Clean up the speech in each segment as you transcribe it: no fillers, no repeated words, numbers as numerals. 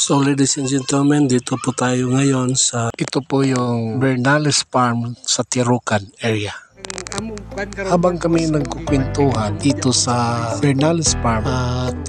So ladies and gentlemen, dito po tayo ngayon sa ito po yung Bernales Farm sa Tirucan area. Habang kami nagkukwentuhan dito sa Bernales Farm at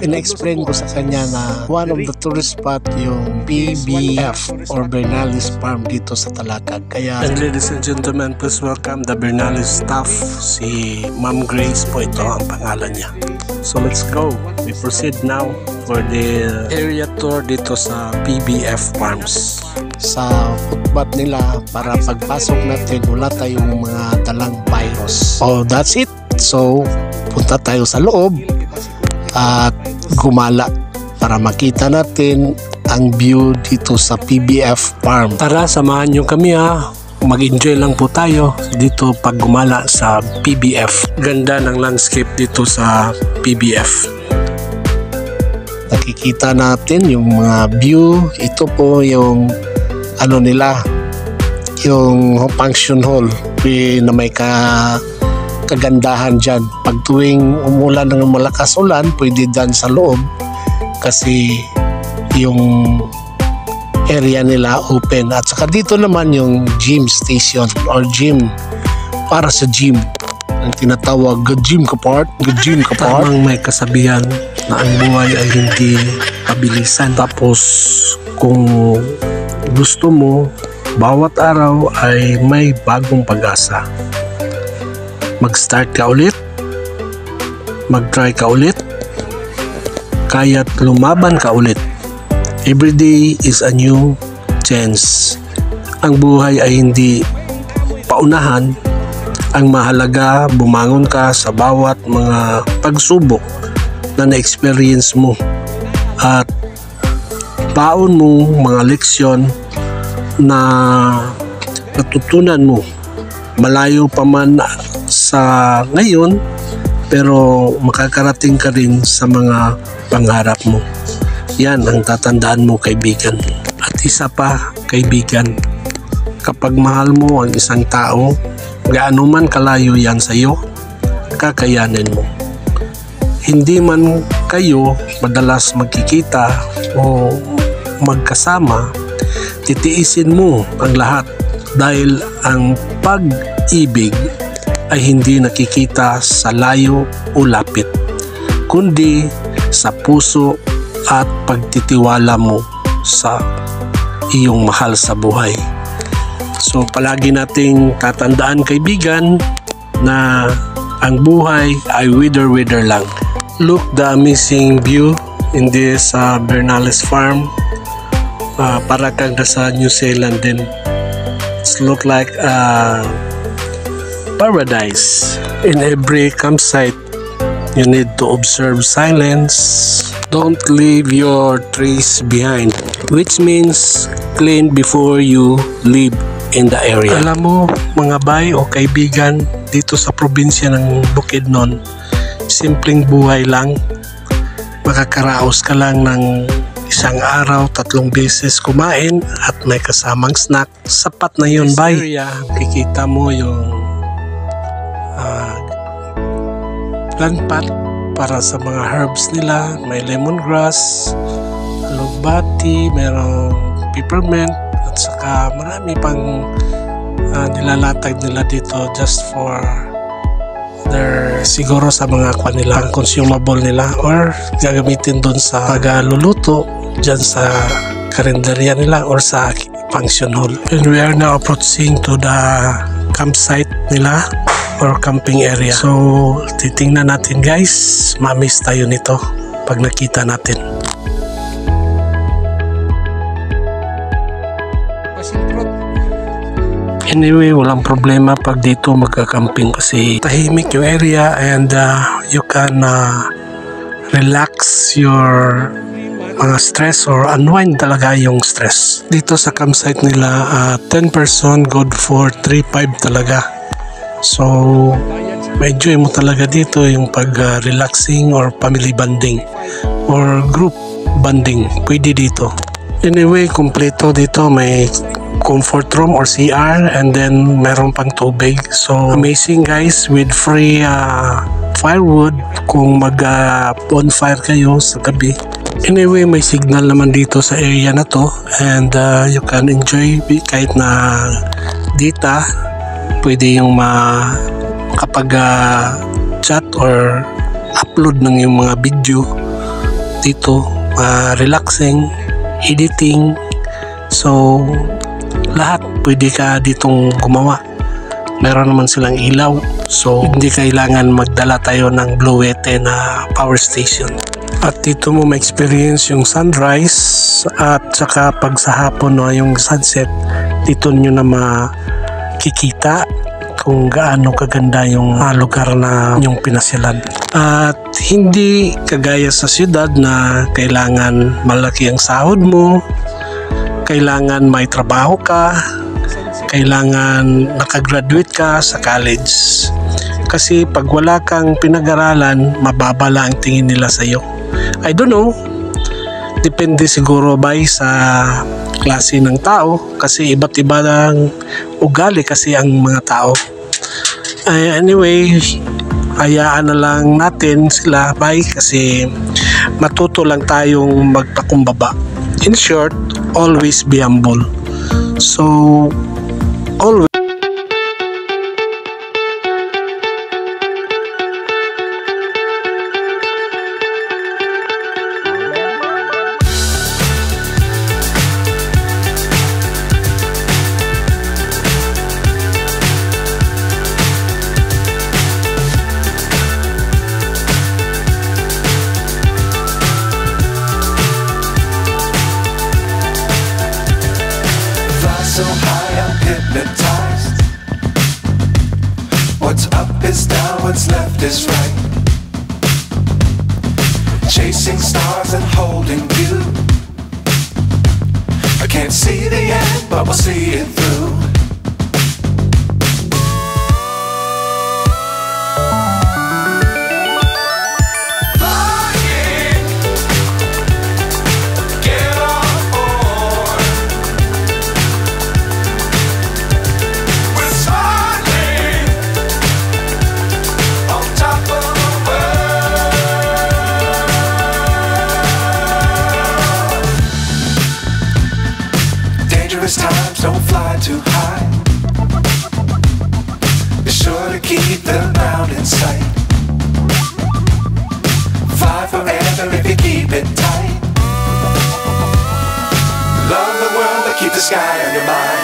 ina-explain ko sa kanya na one of the tourist spot yung PBF or Bernales Farm dito sa Talakag. Kaya and ladies and gentlemen, please welcome the Bernales staff. Si Ma'am Grace po, ito ang pangalan niya. So let's go. We proceed now for the area tour dito sa PBF Farms. Sa footpath nila para pagpasok natin wala tayong mga dalang virus. Oh, that's it. So punta tayo sa loob at gumala para makita natin ang view dito sa PBF Farm. Tara, samahan nyo kami ha. Mag-enjoy lang po tayo dito pag gumala sa PBF. Ganda ng landscape dito sa PBF. Nakikita natin yung mga view. Ito po yung ano nila, yung function hall na may kagandahan dyan. Pag tuwing umulan ng malakas ulan, pwede dyan sa loob kasi yung area nila open. At saka dito naman yung gym station or gym para sa gym. Ang tinatawag good gym ka part. Tamang may kasabihan na ang buhay ay hindi pabilisan. Tapos kung gusto mo, bawat araw ay may bagong pag-asa. Mag-start ka ulit, mag-try ka ulit, kaya't lumaban ka ulit. Every day is a new chance. Ang buhay ay hindi paunahan. Ang mahalaga, bumangon ka sa bawat mga pagsubok na na-experience mo at baon mo mga leksyon na natutunan mo. Malayo pa man sa ngayon, pero makakarating ka rin sa mga pangarap mo. Yan ang tatandaan mo, kaibigan. At isa pa, kaibigan, kapag mahal mo ang isang tao, gaano man kalayo yan sa iyo, kakayanin mo. Hindi man kayo madalas magkikita o magkasama, titiisin mo ang lahat dahil ang pag-ibig ay hindi nakikita sa layo o lapit, kundi sa puso at pagtitiwala mo sa iyong mahal sa buhay. So palagi nating tatandaan, kaibigan, na ang buhay ay wither lang. Look the amazing view in this Bernales Farm. Para kang nasa New Zealand din. It's look like paradise. In every campsite, you need to observe silence. Don't leave your trees behind, which means clean before you leave in the area. Alam mo mga bay o kaibigan, dito sa probinsya ng Bukidnon, simpleng buhay lang. Makakaraos ka lang ng isang araw, 3 beses kumain at may kasamang snack. Sapat na yun, bay. Kikita mo yung plant pot para sa mga herbs nila. May lemongrass, alugbati, merong peppermint, at saka marami pang nilalatag nila dito just for their, siguro sa mga nila, consumable nila or gagamitin doon sa pagluluto dyan sa karinderya nila or sa function hall. And we are now approaching to the campsite nila or camping area. So titingnan natin guys, ma-miss tayo nito pag nakita natin. Anyway, walang problema pag dito magka-camping kasi tahimik yung area and you can relax your mga stress or unwind talaga yung stress. Dito sa campsite nila, 10 person good for 3,500 talaga. So ma-enjoy mo talaga dito yung pag-relaxing or family bonding or group bonding, pwede dito. Anyway, kumpleto dito, may comfort room or CR and then meron pang tubig. So amazing guys, with free firewood kung mag bonfire kayo sa gabi. Anyway, may signal naman dito sa area na to, and you can enjoy kahit na data. Pwede yung kapag chat or upload ng yung mga video dito, relaxing, editing. So lahat pwede ka ditong gumawa. Meron naman silang ilaw, so hindi kailangan magdala tayo ng bluete na power station. At dito mo ma-experience yung sunrise at saka pag sa hapon yung sunset, dito nyo na makikita kung gaano kaganda yung lugar na yung pinasyalan. At hindi kagaya sa syudad na kailangan malaki ang sahod mo, kailangan may trabaho ka, kailangan nakagraduate ka sa college. Kasi pag wala kang pinag-aralan, mababala ang tingin nila sa iyo. I don't know. Depende siguro sa klase ng tao, kasi iba't iba ng ugali kasi ang mga tao. Anyway, hayaan na lang natin sila, kasi matuto lang tayong magpakumbaba. In short, always be humble. So, always so high I'm hypnotized. What's up is down, what's left is right. Chasing stars and holding you. I can't see the end, but we'll see it through. Dangerous times, don't fly too high. Be sure to keep the ground in sight. Fly forever if you keep it tight. Love the world, but keep the sky on your mind.